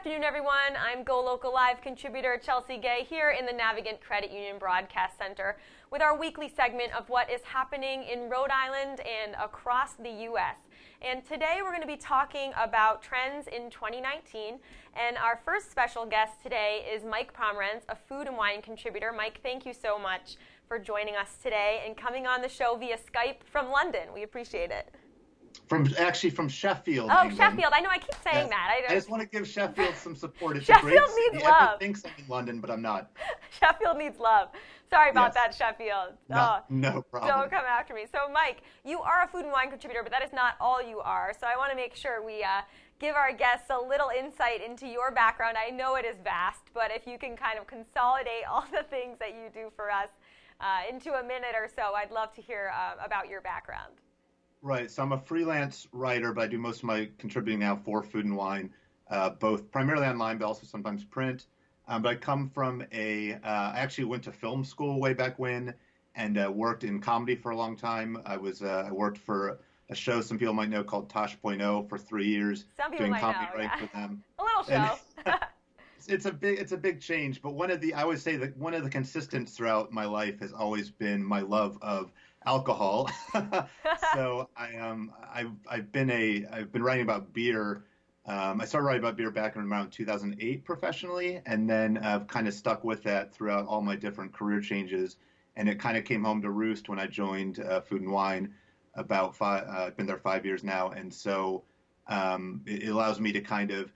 afternoon, everyone. I'm GoLocal Live contributor Chelsea Gay here in the Navigant Credit Union Broadcast Center with our weekly segment of what is happening in Rhode Island and across the U.S. And today we're going to be talking about trends in 2019. And our first special guest today is Mike Pomerantz, a food and wine contributor. Mike, thank you so much for joining us today and coming on the show via Skype from London. We appreciate it. From Sheffield. Oh, England. Sheffield. I know I keep saying Yes. that. I just want to give Sheffield some support. It's Sheffield a great needs city. love. Everyone thinks I'm in London, but I'm not. Sheffield needs love. Sorry about Yes. that, Sheffield. No problem. Don't come after me. So, Mike, you are a food and wine contributor, but that is not all you are. So I want to make sure we give our guests a little insight into your background. I know it is vast, but if you can kind of consolidate all the things that you do for us into a minute or so, I'd love to hear about your background. Right. So I'm a freelance writer, but I do most of my contributing now for Food and Wine, both primarily online, but also sometimes print. But I come from I actually went to film school way back when and worked in comedy for a long time. I worked for a show some people might know called Tosh.0 for 3 years. Some people doing might comedy know, right yeah. for them. A little show. It's a big change, but I always say that one of the consistents throughout my life has always been my love of alcohol. So I've been writing about beer. I started writing about beer back in around 2008 professionally, and then I've kind of stuck with that throughout all my different career changes. And it kind of came home to roost when I joined Food and Wine I've been there 5 years now, and so it allows me to kind of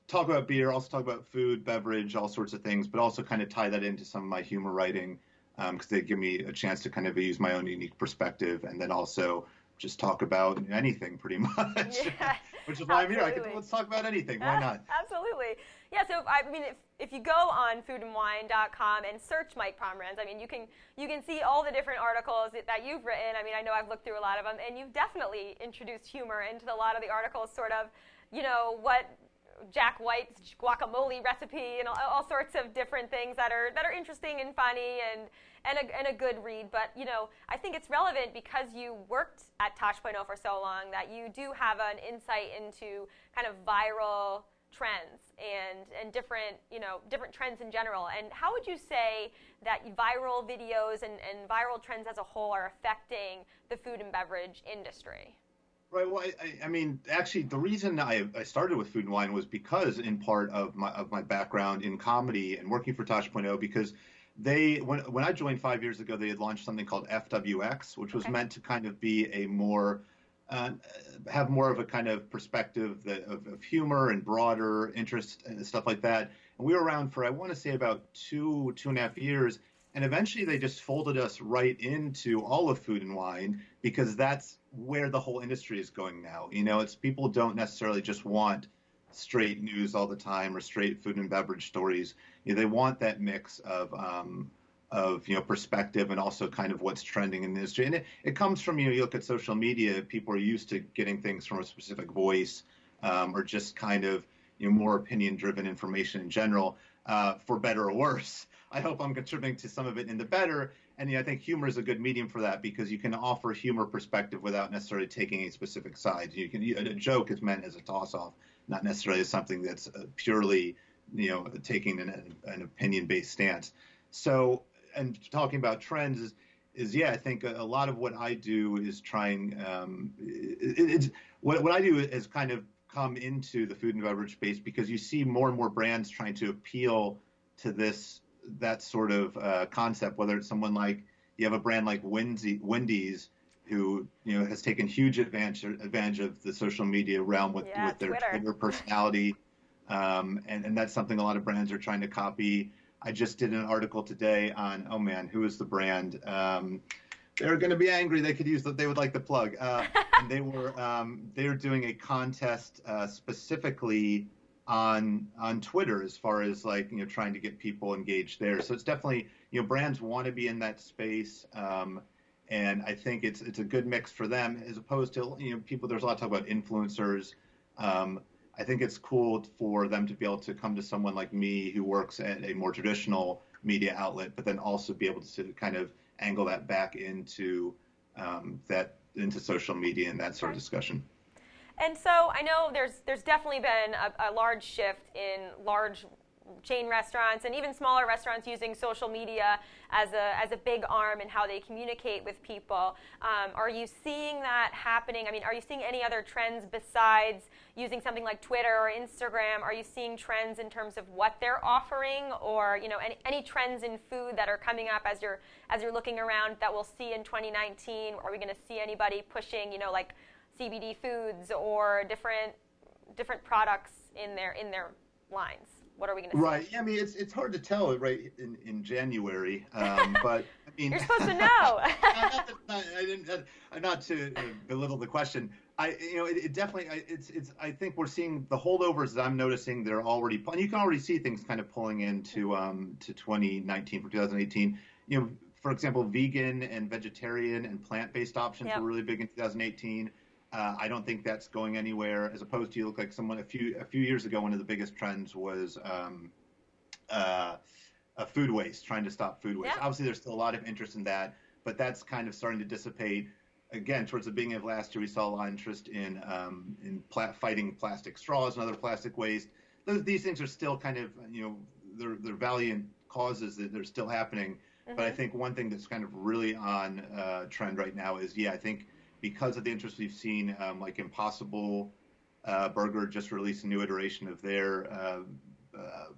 talk about beer, also talk about food, beverage, all sorts of things, but also kind of tie that into some of my humor writing because they give me a chance to kind of use my own unique perspective and then also just talk about anything pretty much, Yeah, which is why I'm here. absolutely. Let's talk about anything. Why not? Absolutely. Yeah, so if you go on foodandwine.com and search Mike Pomerantz, you can see all the different articles that you've written. I know I've looked through a lot of them, and you've definitely introduced humor into a lot of the articles, sort of, what Jack White's guacamole recipe and all sorts of different things that are interesting and funny and a good read. But I think it's relevant because you worked at Tosh.0 for so long that you do have an insight into kind of viral trends and different trends in general. And how would you say that viral videos and viral trends as a whole are affecting the food and beverage industry? Right. Well, actually, the reason I started with Food and Wine was because, in part, of my background in comedy and working for Tosh.0, because when I joined 5 years ago, they had launched something called FWX, which was meant to kind of be a more have more of a kind of perspective of humor and broader interest and stuff like that. And we were around for, I want to say, about two and a half years. And eventually they just folded us right into all of Food and Wine because that's where the whole industry is going now. It's people don't necessarily just want straight news all the time or straight food and beverage stories. They want that mix of perspective and also kind of what's trending in the industry. And it comes from, you look at social media, people are used to getting things from a specific voice or just kind of, more opinion-driven information in general, for better or worse. I hope I'm contributing to some of it in the better. And I think humor is a good medium for that because you can offer humor perspective without necessarily taking a specific side. A joke is meant as a toss-off, not necessarily as something that's purely, taking an opinion-based stance. So, and talking about trends is I think a lot of what I do is trying. What I do is kind of come into the food and beverage space because you see more and more brands trying to appeal to that sort of concept, whether it's someone like, you have a brand like Wendy's who, has taken huge advantage of the social media realm with their Twitter personality. And that's something a lot of brands are trying to copy. I just did an article today on, oh man, who is the brand? They're going to be angry. They would like the plug. And they were doing a contest specifically on Twitter as far as trying to get people engaged there. So it's definitely, brands want to be in that space. And I think it's a good mix for them as opposed to, people, there's a lot of talk about influencers. I think it's cool for them to be able to come to someone like me who works at a more traditional media outlet, but then also be able to kind of angle that back into social media and that sort of discussion. And so I know there's definitely been a large shift in large chain restaurants and even smaller restaurants using social media as a big arm in how they communicate with people. Are you seeing that happening? I mean, are you seeing any other trends besides using something like Twitter or Instagram? Are you seeing trends in terms of what they're offering, or any trends in food that are coming up as you're looking around that we'll see in 2019? Are we going to see anybody pushing like CBD foods or different products in their lines? What are we going to see? Right. Yeah, I mean, it's hard to tell right in January, but I mean, you're supposed to know. not to belittle the question. It definitely. I think we're seeing the holdovers that I'm noticing that are already, and you can already see things kind of pulling into to 2019 for 2018. For example, vegan and vegetarian and plant-based options were really big in 2018. I don't think that's going anywhere. As opposed to, you look like someone a few years ago, one of the biggest trends was food waste, trying to stop food waste. Yeah. Obviously, there's still a lot of interest in that, but that's kind of starting to dissipate. Again, towards the beginning of last year, we saw a lot of interest in fighting plastic straws and other plastic waste. These things are still kind of, they're valiant causes that they're still happening. Mm-hmm. But I think one thing that's kind of really on trend right now is, I think, because of the interest we've seen, like Impossible Burger just released a new iteration of their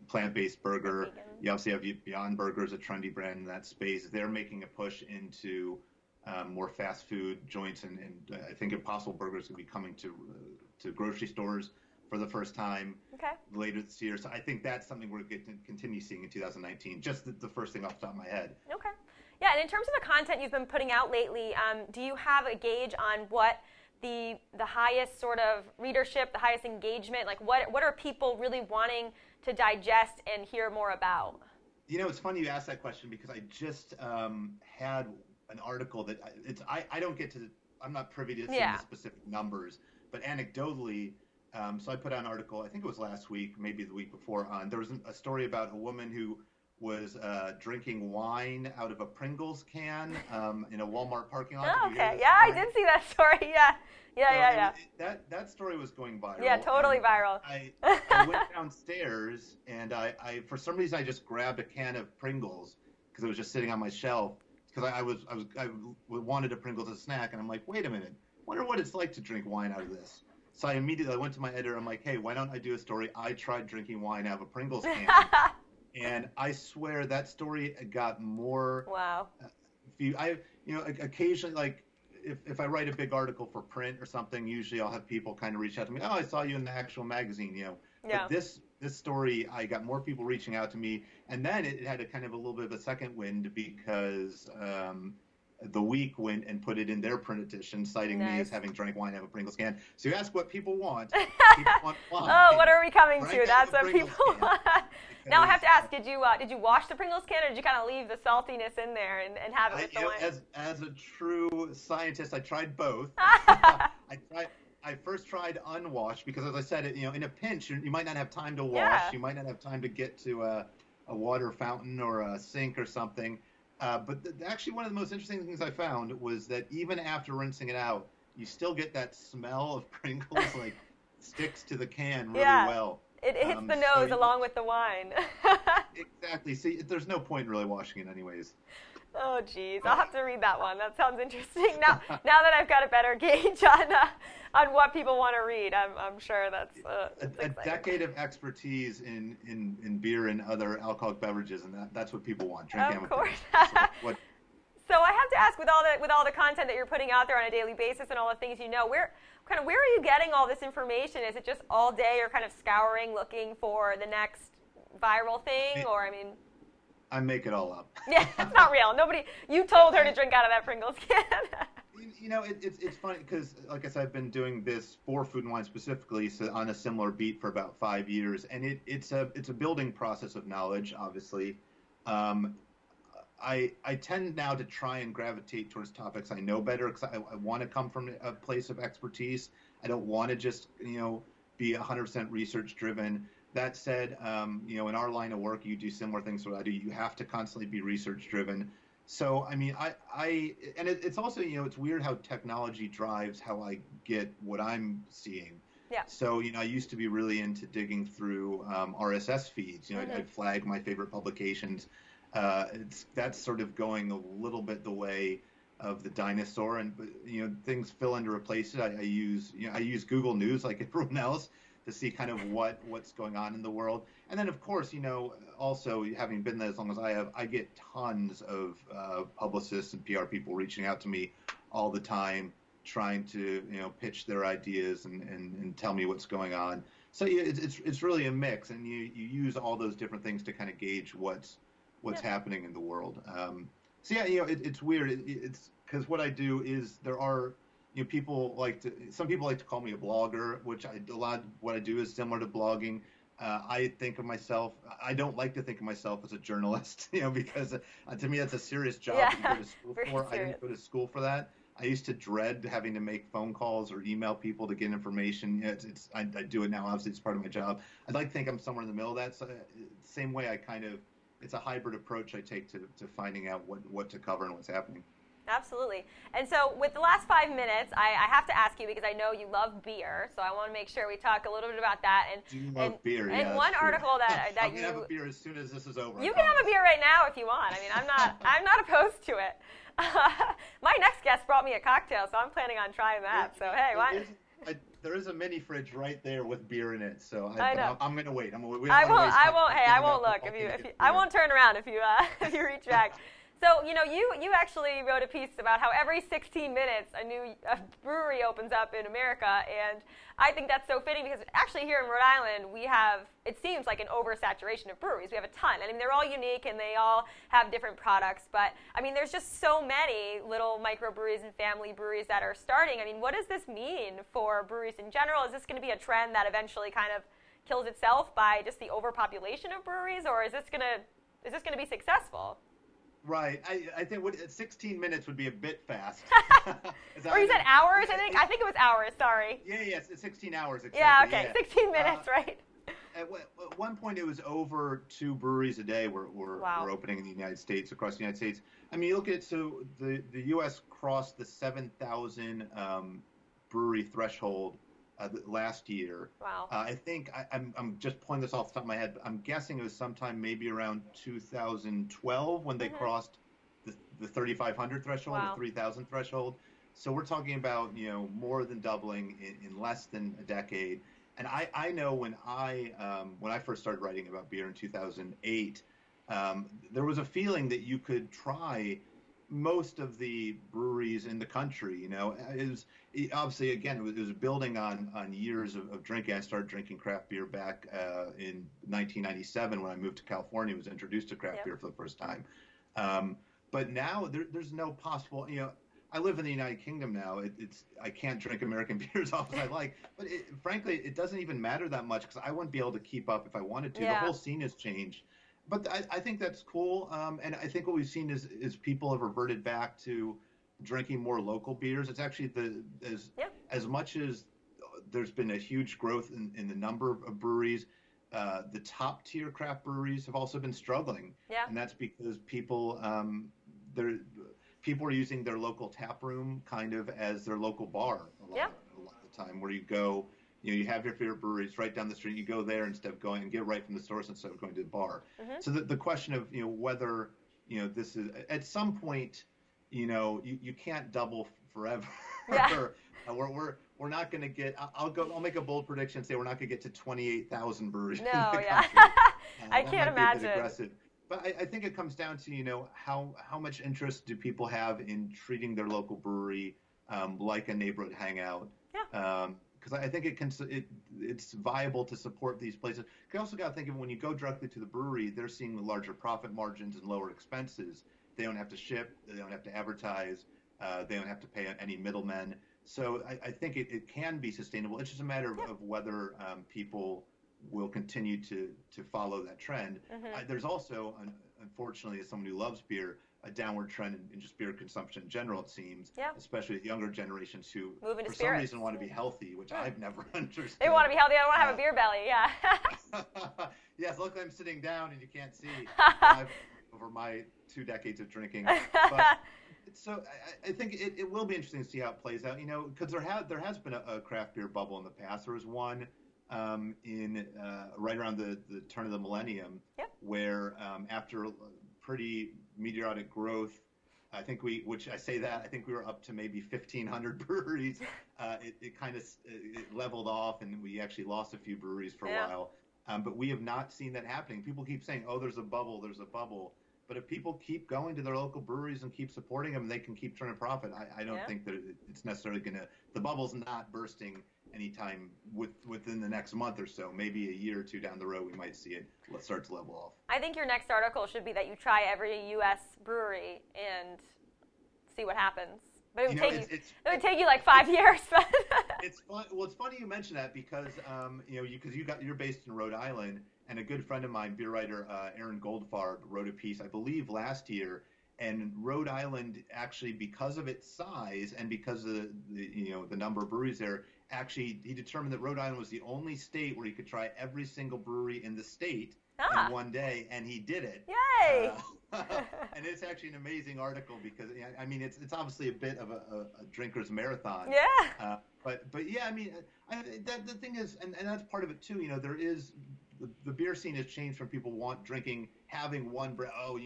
plant-based burger. You obviously have Beyond Burgers, a trendy brand in that space. They're making a push into more fast food joints, and I think Impossible Burger is going to be coming to grocery stores for the first time later this year. So I think that's something we're going to continue seeing in 2019. Just the first thing off the top of my head. Okay. Yeah, and in terms of the content you've been putting out lately, do you have a gauge on what the highest sort of readership, the highest engagement, like what are people really wanting to digest and hear more about? It's funny you asked that question, because I just had an article that I don't get to, I'm not privy to seeing the specific numbers, but anecdotally, so I put out an article, I think it was last week, maybe the week before, there was a story about a woman who was drinking wine out of a Pringles can in a Walmart parking lot. Oh, okay. Yeah, I did see that story. Yeah. That story was going viral. Yeah, totally viral. I went downstairs, and I for some reason I just grabbed a can of Pringles because it was just sitting on my shelf, because I wanted a Pringles as a snack, and I'm like, wait a minute, wonder what it's like to drink wine out of this. So I went to my editor. I'm like, hey, why don't I do a story? I tried drinking wine out of a Pringles can. And I swear that story got more. Wow. Occasionally, like if I write a big article for print or something, usually I'll have people kind of reach out to me. Oh, I saw you in the actual magazine, Yeah. But this story, I got more people reaching out to me, and then it had a kind of a little bit of a second wind, because The Week went and put it in their print edition, citing me as having drank wine out of a Pringles can. So you ask what people want. People want wine. Oh, what are we coming to? That's what people want. Now I have to ask: Did you wash the Pringles can, or did you kind of leave the saltiness in there and have it with the wine? As a true scientist, I tried both. I first tried unwashed, because, as I said, in a pinch, you might not have time to wash. Yeah. You might not have time to get to a water fountain or a sink or something. But actually, one of the most interesting things I found was that even after rinsing it out, you still get that smell of Pringles, like, sticks to the can really well. It hits the nose along with the wine. Exactly. See, there's no point in really washing it anyways. Oh, geez. I'll have to read that one. That sounds interesting. Now that I've got a better gauge on what people want to read, I'm sure that's a decade of expertise in beer and other alcoholic beverages, and that's what people want. Of course. So I have to ask, with all the content that you're putting out there on a daily basis and all the things where are you getting all this information? Is it just all day you're kind of scouring, looking for the next viral thing, or I make it all up. Yeah, it's not real. You told her to drink out of that Pringles can. It's funny, because, like I said, I've been doing this for Food and Wine specifically, so on a similar beat for about 5 years, and it's a building process of knowledge, obviously. I tend now to try and gravitate towards topics I know better, because I want to come from a place of expertise. I don't want to just be 100% research driven. That said, in our line of work, you do similar things to what I do. You have to constantly be research driven. So, I mean, and it's also, it's weird how technology drives how I get what I'm seeing. Yeah. So, I used to be really into digging through RSS feeds. I'd flag my favorite publications. That's sort of going a little bit the way of the dinosaur, and things fill in to replace it. I use Google News like everyone else to see kind of what's going on in the world. And then, of course, also having been there as long as I have, I get tons of publicists and PR people reaching out to me all the time, trying to pitch their ideas and tell me what's going on. So it's really a mix, and you use all those different things to kind of gauge what's happening in the world. So yeah, it's weird. It's because what I do is there are some people like to call me a blogger, which a lot of what I do is similar to blogging. I think of myself. I don't like to think of myself as a journalist, because to me that's a serious job to go to school for. I didn't go to school for that. I used to dread having to make phone calls or email people to get information. I do it now. Obviously, it's part of my job. I'd like to think I'm somewhere in the middle of that. So, same way, it's a hybrid approach I take to finding out what to cover and what's happening. Absolutely. And so with the last 5 minutes, I have to ask you, because I know you love beer, so I want to make sure we talk a little bit about that. And love beer, and one article that I'm gonna have a beer as soon as this is over. You can have a beer right now if you want. I mean, I'm not opposed to it. My next guest brought me a cocktail, so I'm planning on trying that. So hey, why? There is a mini fridge right there with beer in it, so I'm gonna wait. I won't look if you I won't turn around if you if you reach back. So, you actually wrote a piece about how every 16 minutes a new brewery opens up in America, and I think that's so fitting because actually here in Rhode Island we have, it seems like an oversaturation of breweries. We have a ton. I mean, they're all unique and they all have different products, but I mean, there's just so many little microbreweries and family breweries that are starting. I mean, what does this mean for breweries in general? Is this going to be a trend that eventually kind of kills itself by just the overpopulation of breweries, or is this going to be successful? Right. I think 16 minutes would be a bit fast. Or you said hours, I think? I think it was hours, sorry. Yeah, it's 16 hours. Exactly. Yeah, okay, yeah. 16 minutes, right. At one point, it was over 2 breweries a day were opening in the United States, across the United States. I mean, you look at, so the U.S. crossed the 7,000 brewery threshold last year. Wow. I think I'm just pulling this off the top of my head, but I'm guessing it was sometime maybe around 2012 when they crossed the 3,500 threshold, wow. the 3,000 threshold. So we're talking about more than doubling in less than a decade. And I know when I first started writing about beer in 2008, there was a feeling that you could try most of the breweries in the country. Obviously, again, it was building on years of drinking. I started drinking craft beer back in 1997 when I moved to California. Was introduced to craft beer for the first time. But now there's no possible. I live in the United Kingdom now. I can't drink American beer as often as I like. But frankly, it doesn't even matter that much because I wouldn't be able to keep up if I wanted to. Yeah. The whole scene has changed. But I think that's cool, and I think what we've seen is people have reverted back to drinking more local beers. It's actually as much as there's been a huge growth in the number of breweries, the top tier craft breweries have also been struggling, and that's because people are using their local tap room kind of as their local bar a lot of the time, where you go. You have your favorite breweries right down the street. You go there instead of going and get right from the source instead of going to the bar. Mm-hmm. So the question of whether this is at some point you can't double forever. Yeah. We're not going to get. I'll make a bold prediction and say we're not going to get to 28,000 breweries. No, in the yeah. I can't imagine. Be a bit aggressive. But I think it comes down to how much interest do people have in treating their local brewery like a neighborhood hangout. Yeah. Because I think it's viable to support these places. You also got to think of when you go directly to the brewery, they're seeing the larger profit margins and lower expenses. They don't have to ship, they don't have to advertise, they don't have to pay any middlemen. So I think it can be sustainable. It's just a matter of whether people will continue to follow that trend. Mm-hmm. There's also, unfortunately, as someone who loves beer, a downward trend in just beer consumption in general, it seems, especially with younger generations who, for some reason, want to be healthy, which I've never understood. They want to be healthy. I don't want to have a beer belly, yeah. Yes, luckily I'm sitting down and you can't see. over my 2 decades of drinking. But so I think it will be interesting to see how it plays out. Because there has been a craft beer bubble in the past. There was one in right around the turn of the millennium, yep. where after pretty meteoric growth, I think I think we were up to maybe 1,500 breweries. It kind of leveled off, and we actually lost a few breweries for a while. But we have not seen that happening. People keep saying, "Oh, there's a bubble, there's a bubble." But if people keep going to their local breweries and keep supporting them, they can keep turning a profit. I don't think that it's necessarily the bubble's not bursting anytime within the next month or so. Maybe a year or two down the road, we might see it start to level off. I think your next article should be that you try every U.S. brewery and see what happens. But it would take you like 5 years. It's fun. Well, it's funny you mention that because you're based in Rhode Island, and a good friend of mine, beer writer Aaron Goldfarb, wrote a piece, I believe, last year. And Rhode Island, actually, because of its size and because of the number of breweries there, actually he determined that Rhode Island was the only state where he could try every single brewery in the state in one day, and he did it. Yay! And it's actually an amazing article because I mean it's obviously a bit of a drinker's marathon. Yeah. But yeah, I mean the thing is, and that's part of it too. There is the beer scene has changed from people having one brand. Oh,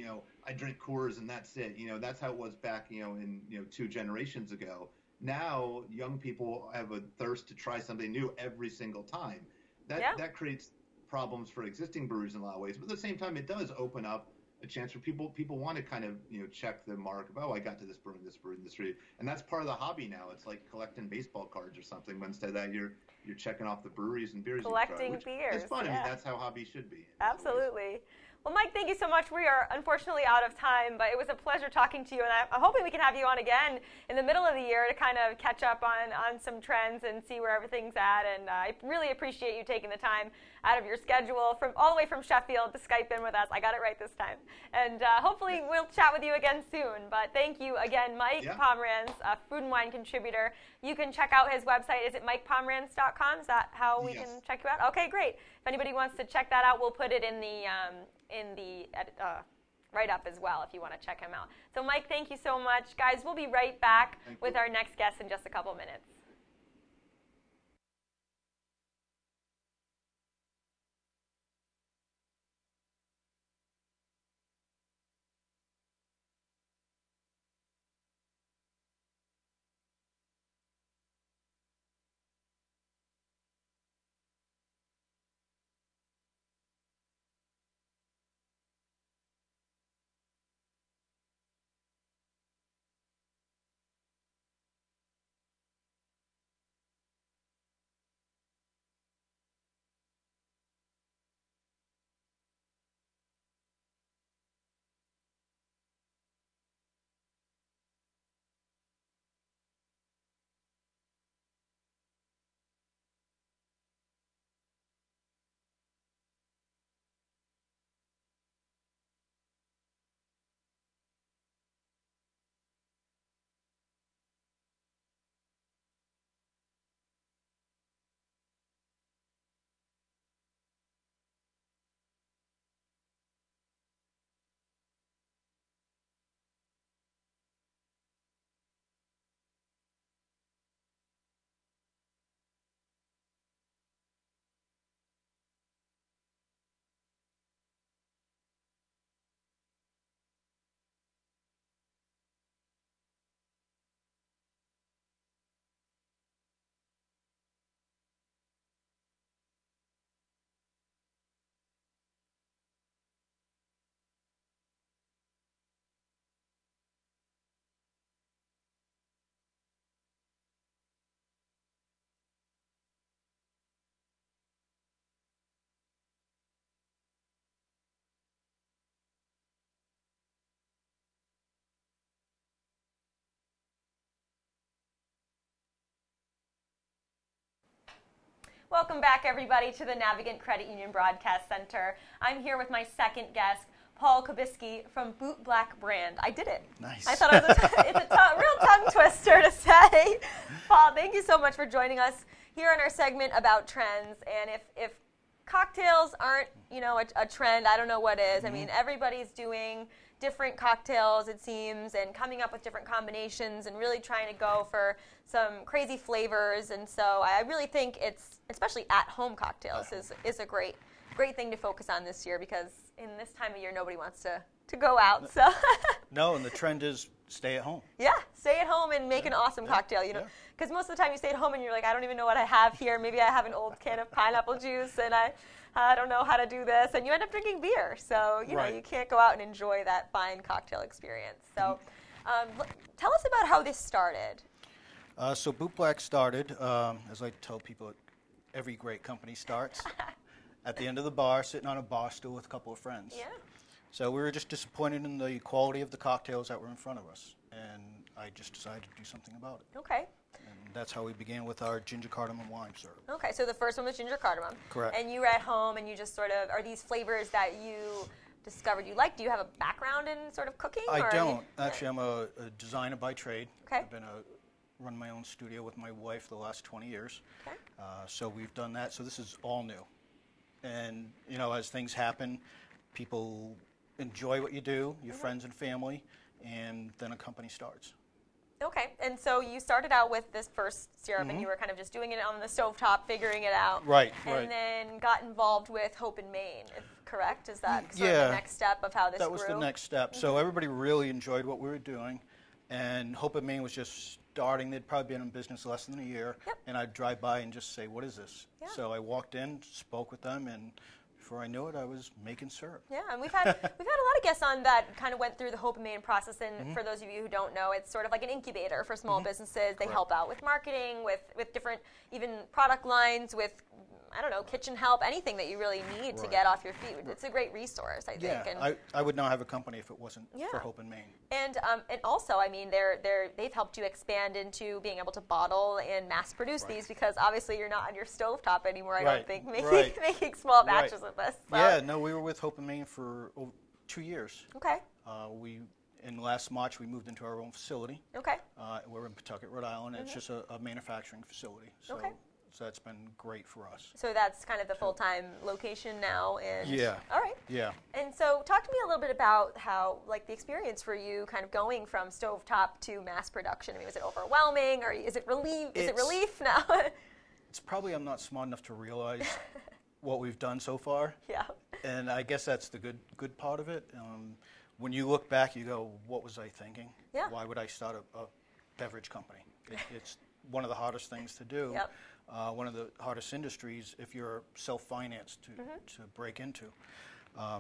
I drink Coors and that's it. That's how it was back in 2 generations ago. Now young people have a thirst to try something new every single time. That creates problems for existing breweries in a lot of ways. But at the same time, it does open up a chance for people want to kind of check the mark of, I got to this brewery, and that's part of the hobby now. It's like collecting baseball cards or something. But instead of that, you're checking off the breweries and beers. Collecting beers. It's fun. I mean, that's how hobbies should be. Absolutely. Well, Mike, thank you so much. We are unfortunately out of time, but it was a pleasure talking to you, and I'm hoping we can have you on again in the middle of the year to kind of catch up on some trends and see where everything's at. And I really appreciate you taking the time out of your schedule all the way from Sheffield to Skype in with us. I got it right this time. And hopefully we'll chat with you again soon. But thank you again, Mike Pomerantz, a Food and Wine contributor. You can check out his website. Is it MikePomerantz.com? Is that how we can check you out? Okay, great. If anybody wants to check that out, we'll put it in the write-up as well if you want to check him out. So, Mike, thank you so much. Guys, we'll be right back with our next guest in just a couple minutes. Welcome back, everybody, to the Navigant Credit Union Broadcast Center. I'm here with my second guest, Paul Kubisky from Boot Black Brand. I did it. Nice. I thought it's a real tongue twister to say. Paul, thank you so much for joining us here on our segment about trends. And if cocktails aren't, a trend. I don't know what is. I mean, everybody's doing different cocktails, it seems, and coming up with different combinations and really trying to go for some crazy flavors. And so I really think it's, especially at-home cocktails, is a great thing to focus on this year, because in this time of year, nobody wants to go out. So No, and the trend is stay at home. Yeah, stay at home and make an awesome cocktail, because most of the time you stay at home and you're like, I don't even know what I have here. Maybe I have an old can of pineapple juice and I don't know how to do this, and you end up drinking beer. So, you know, you can't go out and enjoy that fine cocktail experience. So tell us about how this started. So Boot Black started, as I tell people, every great company starts, at the end of the bar, sitting on a bar stool with a couple of friends. Yeah. So we were just disappointed in the quality of the cocktails that were in front of us, and I just decided to do something about it. Okay. And that's how we began with our ginger cardamom lime syrup. Okay, so the first one was ginger cardamom. Correct. And you were at home and you just sort of, are these flavors that you discovered you like? Do you have a background in sort of cooking? I don't. Actually, I'm a designer by trade. Okay. I've been run my own studio with my wife the last 20 years. Okay. So we've done that. So this is all new. And, you know, as things happen, people enjoy what you do, your friends and family, and then a company starts. Okay, and so you started out with this first syrup, and you were kind of just doing it on the stovetop, figuring it out. Right, and then got involved with Hope in Maine, correct? Is that sort of the next step of how this grew? That was the next step. So everybody really enjoyed what we were doing, and Hope in Maine was just starting. They'd probably been in business less than a year, and I'd drive by and just say, what is this? Yeah. So I walked in, spoke with them, and before I knew it, I was making syrup. Yeah, and we've had a lot of guests on that kind of went through the Hope in Maine process. And for those of you who don't know, it's sort of like an incubator for small businesses. They help out with marketing, with different even product lines, with kitchen help, anything that you really need to get off your feet. It's a great resource, I think. Yeah, and I would not have a company if it wasn't for Hope in Maine. And also, I mean, they've helped you expand into being able to bottle and mass produce these, because obviously you're not on your stovetop anymore. I don't think making small batches of this. So. Yeah, no, we were with Hope in Maine for 2 years. Okay. In last March, we moved into our own facility. Okay. We're in Pawtucket, Rhode Island. It's just a manufacturing facility. So, so that's been great for us. So that's kind of the full-time location now. And yeah. All right. Yeah. And so talk to me a little bit about how, like, the experience for you kind of going from stovetop to mass production. I mean, was it overwhelming, or is it relief? Is it relief now? It's probably I'm not smart enough to realize what we've done so far. Yeah. And I guess that's the good part of it. When you look back, you go, what was I thinking? Yeah. Why would I start a beverage company? It's one of the hardest things to do. Yep. One of the hardest industries if you're self-financed to break into.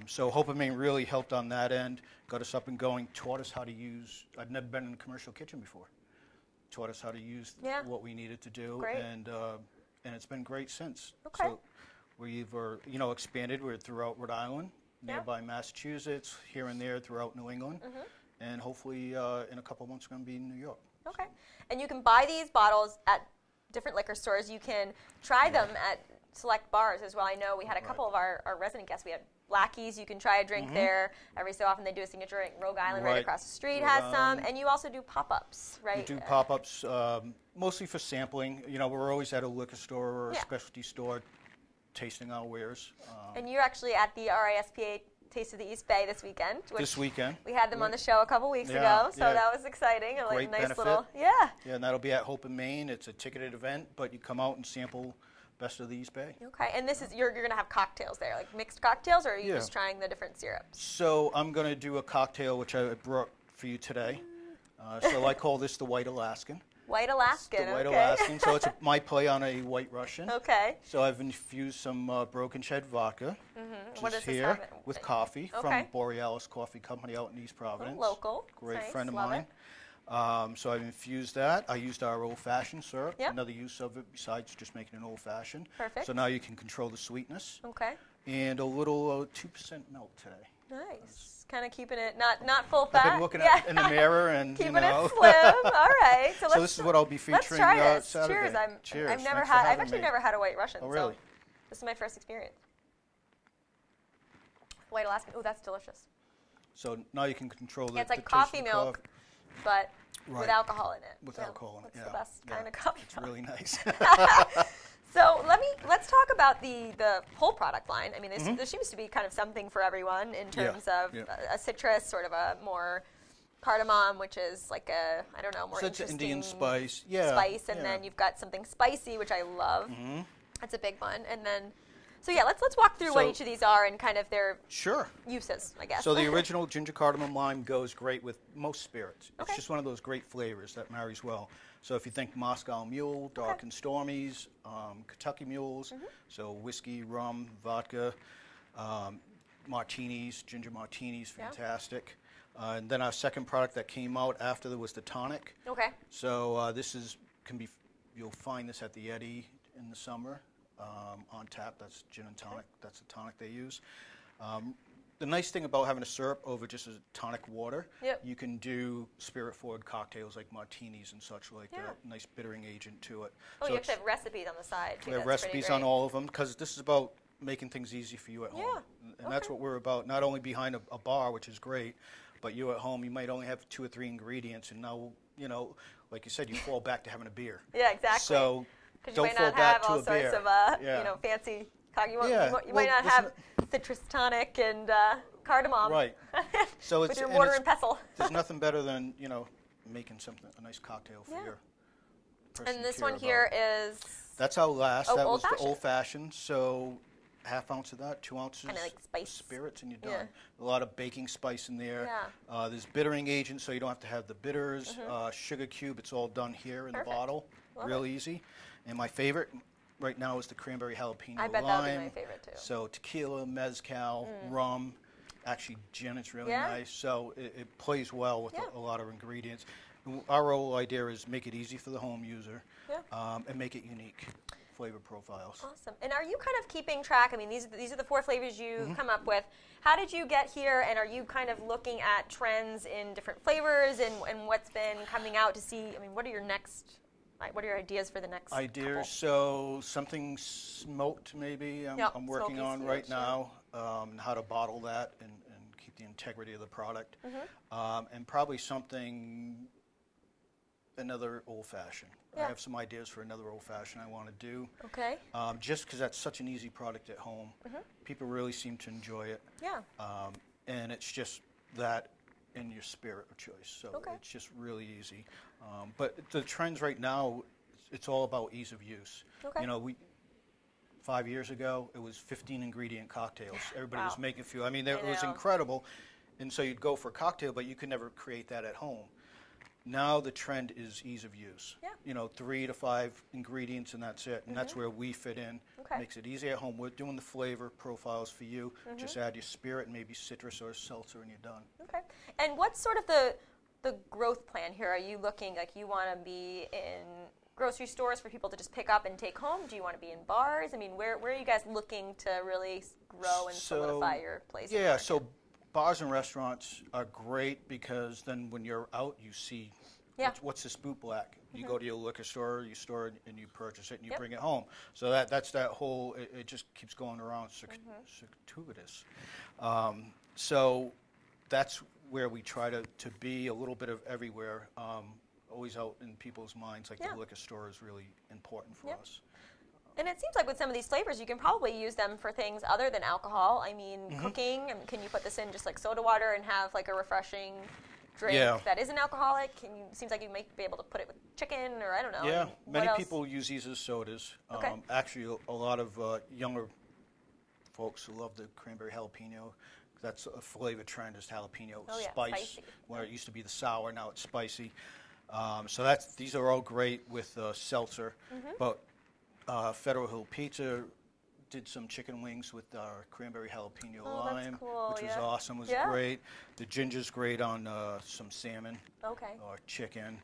So Hope in Maine really helped on that end, got us up and going, taught us how to use, I'd never been in a commercial kitchen before, taught us how to use what we needed to do. Great. And it's been great since. Okay. So we've expanded. We're throughout Rhode Island, nearby Massachusetts, here and there throughout New England, and hopefully in a couple of months we're going to be in New York. Okay. And you can buy these bottles at different liquor stores. You can try them at select bars as well. I know we had a couple of our resident guests. We had Blackies. You can try a drink there. Every so often they do a signature drink. Rogue Island right across the street has some. And you also do pop-ups, right? We do pop-ups mostly for sampling. You know, we're always at a liquor store or a specialty store tasting our wares. And you're actually at the RISPA Taste of the East Bay this weekend. This weekend. We had them on the show a couple weeks ago, so that was exciting. Great nice benefit. little, Yeah, and that'll be at Hope in Maine. It's a ticketed event, but you come out and sample Best of the East Bay. Okay, and this is you're going to have cocktails there, like mixed cocktails, or are you just trying the different syrups? So I'm going to do a cocktail which I brought for you today. So I call this the White Alaskan. White Alaskan, the White Alaskan. So it's my play on a White Russian. Okay. So I've infused some Broken Shed vodka, what which is is here with coffee from Borealis Coffee Company out in East Providence. Local. Great friend of mine. So I've infused that. I used our old-fashioned syrup. Another use of it besides just making an old-fashioned. Perfect. So now you can control the sweetness. Okay. And a little 2% milk today. Nice. Kind of keeping it not full fat. I've been looking at in the mirror and keeping it slim. All right. So this is what I'll be featuring. Let's try this. Saturday. Cheers. Cheers. I've actually never had a White Russian. Oh, really? So this is my first experience. White Alaskan. Oh, that's delicious. So now you can control the. It's like coffee milk, but with alcohol in it. With alcohol in it. It's the best kind of coffee milk. It's really nice. So let's talk about the whole product line. I mean, there seems to be kind of something for everyone in terms of a citrus, sort of a more cardamom, which is like a, I don't know, more interesting Indian spice. Spice, and then you've got something spicy, which I love. That's a big one. And then, so yeah, let's walk through what each of these are and kind of their uses, I guess. So the original ginger cardamom lime goes great with most spirits. It's just one of those great flavors that marries well. So if you think Moscow Mule, Dark and Stormies, Kentucky Mules, so whiskey, rum, vodka, martinis, ginger martinis, fantastic. And then our second product that came out after there was the tonic. Okay. So this you'll find this at the Eddy in the summer on tap. That's gin and tonic. That's the tonic they use. The nice thing about having a syrup over just a tonic water, you can do spirit-forward cocktails like martinis and such like that. Nice bittering agent to it. Oh, so you actually have recipes on the side, too. We have recipes on all of them because this is about making things easy for you at home. And that's what we're about, not only behind a bar, which is great, but you at home, you might only have 2 or 3 ingredients, and now, like you said, you fall back to having a beer. Yeah, exactly. So don't fall back to a beer. Because you might not have all sorts of, fancy you might not have citrus tonic and cardamom. Right. So with your mortar and pestle. There's nothing better than making a nice cocktail for your person. And this one here is. That's our last. That was the old-fashioned. Old-fashioned. So ½ ounce of that, 2 ounces. Kind of like spice. Spirits, and you're done. A lot of baking spice in there. Yeah. There's bittering agent, so you don't have to have the bitters. Sugar cube. It's all done here in the bottle. Real easy. And my favorite right now is the cranberry jalapeno I bet that would be my favorite, too. So tequila, mezcal, rum, actually gin is really nice. So it plays well with a lot of ingredients. Our whole idea is make it easy for the home user and make it unique flavor profiles. Awesome. And are you kind of keeping track? I mean, these are the 4 flavors you come up with. How did you get here, and are you kind of looking at trends in different flavors and what's been coming out to see, I mean, what are your ideas for the next couple? So something smoked maybe I'm working on right now, how to bottle that and keep the integrity of the product. And probably another old-fashioned. I have some ideas for another old-fashioned I want to do. Okay. Just because that's such an easy product at home. People really seem to enjoy it. Yeah. And it's just that in your spirit of choice. So it's just really easy. But the trends right now, it's all about ease of use. Okay. 5 years ago, it was 15 ingredient cocktails. Everybody was making a few. I mean, it was incredible. And so you'd go for a cocktail, but you could never create that at home. Now the trend is ease of use. Yeah. 3 to 5 ingredients and that's it. And that's where we fit in. Okay. Makes it easy at home. We're doing the flavor profiles for you. Just add your spirit and maybe citrus or seltzer and you're done. Okay. And what's sort of the growth plan here? Are you looking like you want to be in grocery stores for people to just pick up and take home? Do you want to be in bars? I mean, where are you guys looking to really grow and solidify your place? Yeah, so bars and restaurants are great because then when you're out, you see what's this boot black. You go to your liquor store, you store it, and you purchase it, and you bring it home. So that's that whole, it just keeps going around circuitous. So that's where we try to be a little bit of everywhere, always out in people's minds, like the liquor store is really important for us. And it seems like with some of these flavors, you can probably use them for things other than alcohol. I mean, cooking. I mean, can you put this in just like soda water and have like a refreshing drink that isn't alcoholic? Seems like you might be able to put it with chicken or I don't know. Yeah, many people use these as sodas. Actually, a lot of younger folks who love the cranberry jalapeno. That's a flavor trend is jalapeno spice. Where it used to be the sour, now it's spicy. So these are all great with seltzer, but Federal Hill Pizza did some chicken wings with our cranberry jalapeno lime, which was awesome. It was great. The ginger's great on some salmon or chicken.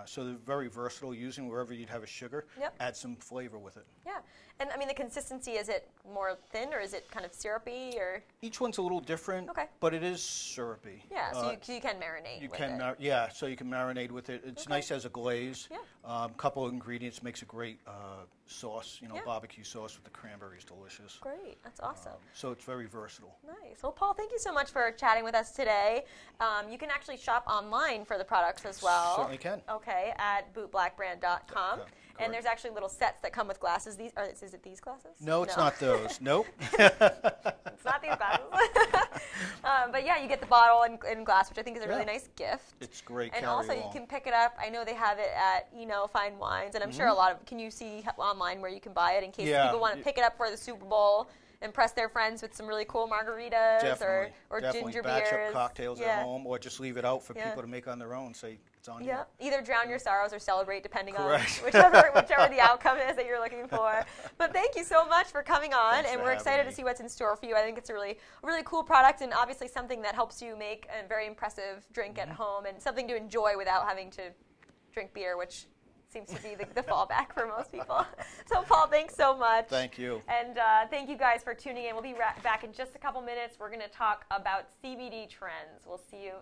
So they're very versatile, using wherever you'd have a sugar. Add some flavor with it. Yeah. And I mean, the consistency, is it more thin or is it kind of syrupy? Or each one's a little different, but it is syrupy. Yeah, so you can marinate with it. So you can marinate with it. It's nice as a glaze. A couple of ingredients makes a great sauce, Yeah. barbecue sauce with the cranberry is delicious. Great. That's awesome. So it's very versatile. Nice. Well, Paul, thank you so much for chatting with us today. You can actually shop online for the products as well. Certainly can. Okay, at bootblackbrand.com. Okay, And there's actually little sets that come with glasses. Is it these glasses? No, it's not those. Nope. It's not these glasses. But yeah, you get the bottle and glass, which I think is a really nice gift. It's great. And carry also you along. can pick it up. I know they have it at Fine Wines, and I'm sure a lot of. Can you see online where you can buy it in case people want to pick it up for the Super Bowl? Impress their friends with some really cool margaritas or Definitely ginger batch beers. up cocktails at home, or just leave it out for people to make on their own. Say it's on you. Yeah, either drown your sorrows or celebrate, depending on Correct. whichever the outcome is that you're looking for. But thank you so much for coming on, Thanks and for we're having excited me. to see what's in store for you. I think it's a really cool product, and obviously something that helps you make a very impressive drink at home, and something to enjoy without having to drink beer, which seems to be the fallback for most people. So, Paul, thanks so much. Thank you. And thank you guys for tuning in. We'll be back in just a couple minutes. We're going to talk about CBD trends. We'll see you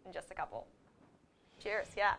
in just a couple. Cheers, yeah.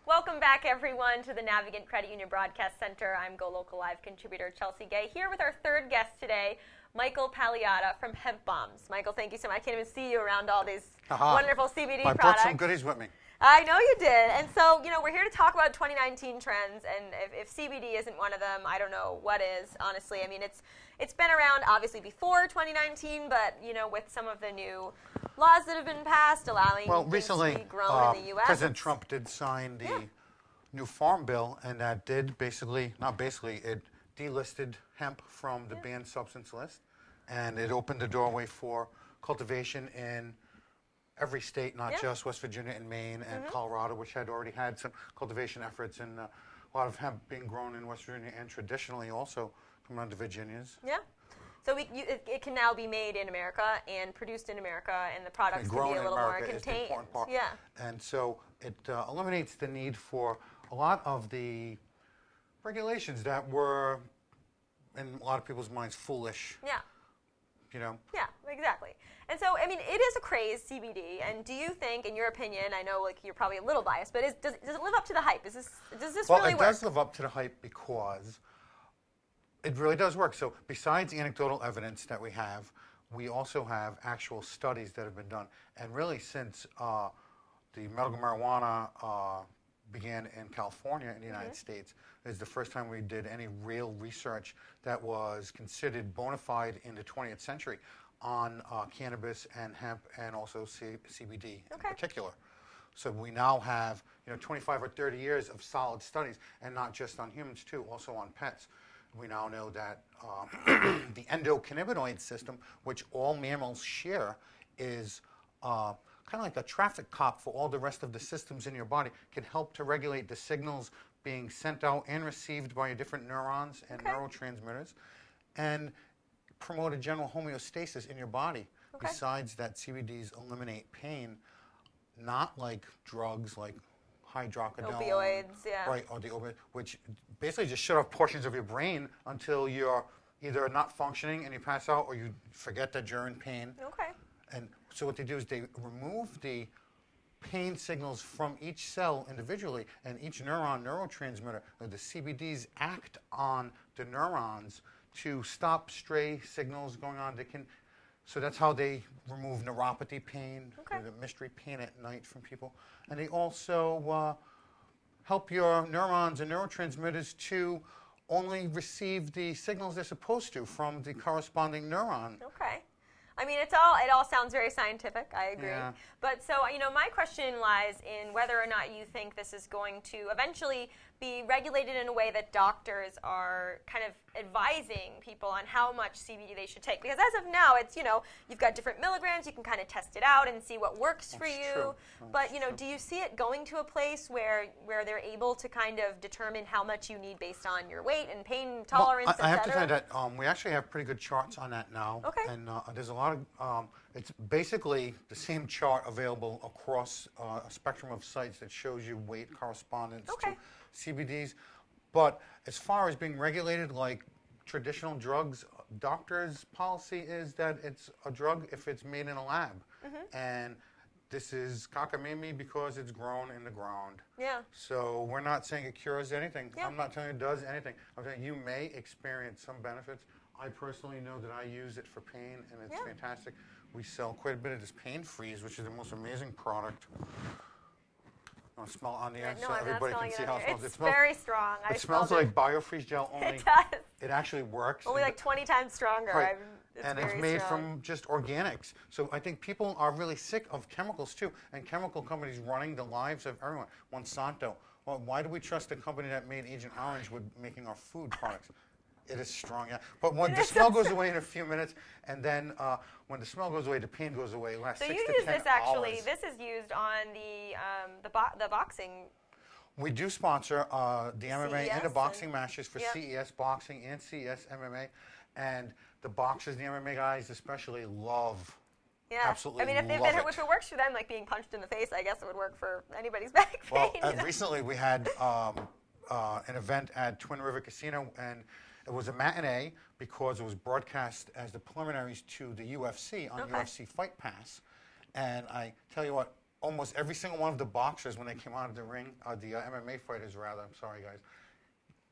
Welcome back, everyone, to the Navigant Credit Union Broadcast Center. I'm GoLocal Live contributor Chelsea Gay, here with our third guest today, Michael Pagliata from Hemp Bombs. Michael, thank you so much. I can't even see you around all these wonderful CBD products. I brought some goodies with me. I know you did. And so, we're here to talk about 2019 trends, and if CBD isn't one of them, I don't know what is, honestly. I mean, it's been around, obviously, before 2019, but, with some of the new laws that have been passed allowing things to be grown in the U.S. President Trump did sign the new farm bill, and that did it delisted hemp from the banned substance list, and it opened the doorway for cultivation in every state, not just West Virginia and Maine and Colorado, which had already had some cultivation efforts, and a lot of hemp being grown in West Virginia and traditionally also coming out of Virginias. Yeah. So it can now be made in America and produced in America, and the products can be a little more contained. Yeah. And so it eliminates the need for a lot of the regulations that were, in a lot of people's minds, foolish. Yeah. Yeah, exactly. And so, I mean, it is a craze, CBD. And do you think, in your opinion, I know you're probably a little biased, but does it live up to the hype? Does this really work? Well, it does live up to the hype because it really does work. So besides anecdotal evidence that we have, we also have actual studies that have been done. And really, since the medical marijuana began in California in the United States, is the first time we did any real research that was considered bona fide in the 20th century on cannabis and hemp and also CBD in particular. So we now have 25 or 30 years of solid studies, and not just on humans too, also on pets. We now know that the endocannabinoid system, which all mammals share, is kind of like a traffic cop for all the rest of the systems in your body. Can help to regulate the signals being sent out and received by your different neurons and neurotransmitters, and promote a general homeostasis in your body. Besides that, CBDs eliminate pain, not like drugs like hydrocodone, opioids, yeah, right, or the opioid, which basically just shut off portions of your brain until you're either not functioning and you pass out, or you forget that you're in pain. Okay. And so what they do is they remove the pain signals from each cell individually, and each neurotransmitter, the CBDs act on the neurons to stop stray signals going on. So that's how they remove neuropathy pain, the mystery pain at night from people. And they also help your neurons and neurotransmitters to only receive the signals they're supposed to from the corresponding neuron. Okay. I mean, it all sounds very scientific. I agree. Yeah. But so, my question lies in whether or not you think this is going to eventually be regulated in a way that doctors are kind of advising people on how much CBD they should take. Because as of now, it's, you've got different milligrams. You can kind of test it out and see what works for you. But, do you see it going to a place where they're able to kind of determine how much you need based on your weight and pain tolerance, I have to tell you that we actually have pretty good charts on that now. Okay. And there's a lot of, it's basically the same chart available across a spectrum of sites that shows you weight correspondence to CBDs. But as far as being regulated like traditional drugs, doctors' policy is that it's a drug if it's made in a lab. And this is cockamamie because it's grown in the ground. Yeah. So we're not saying it cures anything. Yeah. I'm not telling you it does anything. I'm saying you may experience some benefits. I personally know that I use it for pain, and it's fantastic. We sell quite a bit of this Pain Freeze, which is the most amazing product. Want to smell on the air No, so I'm not everybody smelling can see it how on it here. smells? It's very strong. It smells like biofreeze gel, only It does. it actually works. Only like 20 times stronger. Right. It's And it's very made strong. from just organics. So I think people are really sick of chemicals too, and chemical companies running the lives of everyone. Monsanto. Well, why do we trust a company that made Agent Orange with making our food products? It is strong, yeah. But when the smell goes away in a few minutes, and then when the smell goes away, the pain goes away. It lasts So 6 you to use 10 this actually. hours. This is used on the boxing. We do sponsor the MMA and the CES boxing matches for Yep. CES boxing and CES MMA, and the boxers, the MMA guys especially, love. Yeah. Absolutely I mean, if love it works for them, like being punched in the face, I guess it would work for anybody's back pain. Well, recently we had an event at Twin River Casino, and it was a matinee because it was broadcast as the preliminaries to the UFC on UFC Fight Pass. And I tell you what, almost every single one of the boxers, when they came out of the ring, the MMA fighters rather, I'm sorry guys,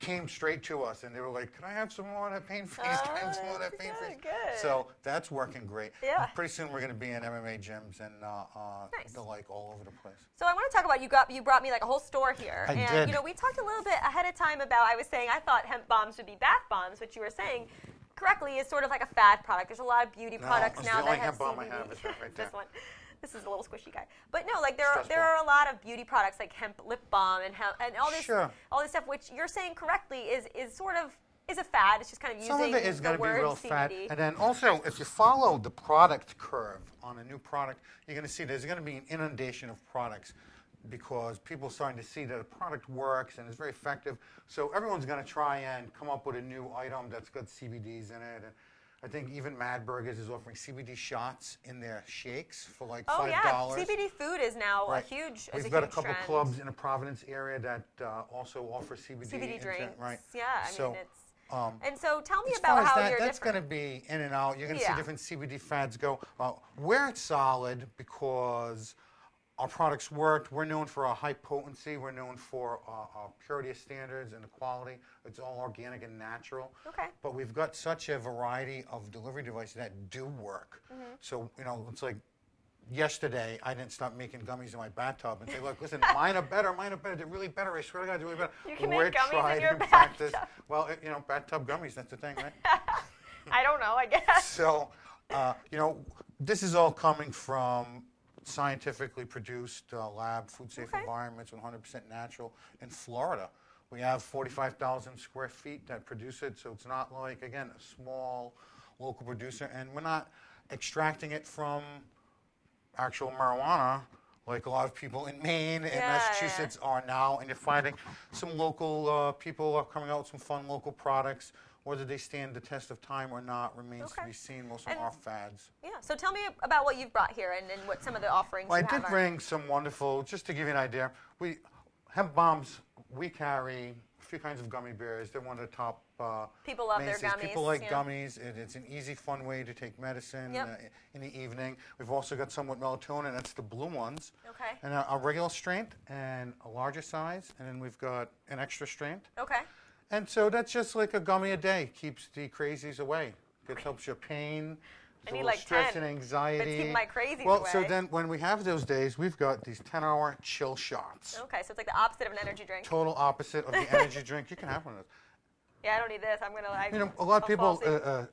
came straight to us, and they were like, "Can I have some more of that Pain Freeze? Can I have some more of that Pain Freeze?" Good. So that's working great. Yeah. Pretty soon we're going to be in MMA gyms and the like all over the place. So I want to talk about you brought me like a whole store here. I and did. We talked a little bit ahead of time about, I was saying I thought hemp bombs would be bath bombs, which you were saying correctly is sort of like a fad product. There's a lot of beauty products it's now the that only have hemp bomb CBD. I have is that right there. This one. This is a little squishy guy. But no, like there Stressful. are a lot of beauty products like hemp lip balm and all this Sure. all this stuff, which you're saying correctly is sort of is a fad. It's just kind of using Some of it is the going to be word real CBD. fat. And then also, if you follow the product curve on a new product, you're going to see there's going to be an inundation of products because people are starting to see that a product works and is very effective. So everyone's going to try and come up with a new item that's got CBDs in it. And I think even Mad Burgers is offering CBD shots in their shakes for like $5. Oh yeah, CBD food is now Right. a huge. We've is a got a huge couple trend. clubs in the Providence area that also offer CBD. CBD drinks. Right. Yeah, I So, mean it's. And so tell me As far about as how that, you're that's different. going to be in and out. You're going to see Yeah. different CBD fads go. Where it's solid because our products worked. We're known for our high potency. We're known for our purity standards and the quality. It's all organic and natural. Okay. But we've got such a variety of delivery devices that do work. So, it's like yesterday, I didn't stop making gummies in my bathtub and say, "Look, listen, mine are better. They're really better. I swear to God, they're really better." You can We're make gummies in tried your and practiced. bathtub. Well, bathtub gummies, that's the thing, right? I don't know. I guess. So, this is all coming from scientifically produced lab, food-safe environments, 100% natural in Florida. We have 45,000 square feet that produce it, so it's not like, again, a small local producer. And we're not extracting it from actual marijuana, like a lot of people in Maine and Massachusetts are now, and you're finding some local people are coming out with some fun local products. Whether they stand the test of time or not remains to be seen. Most of them are fads. Yeah, so tell me about what you've brought here and what some of the offerings you have. I did bring some wonderful, just to give you an idea, hemp bombs, we carry a few kinds of gummy bears. They're one of the top people love their gummies. People like gummies. It's an easy, fun way to take medicine in the evening. We've also got some with melatonin. That's the blue ones. Okay. And a regular strength and a larger size. And then we've got an extra strength. Okay. And so that's just like a gummy a day. Keeps the crazies away. It helps your pain. I need like stress 10. and anxiety. Keep my crazies well, away. so then when we have those days, we've got these 10-hour chill shots. Okay, so it's like the opposite of an energy drink. Total opposite of the energy drink. You can have one of those. Yeah, I don't need this. I'm going to, you know, a lot of people, a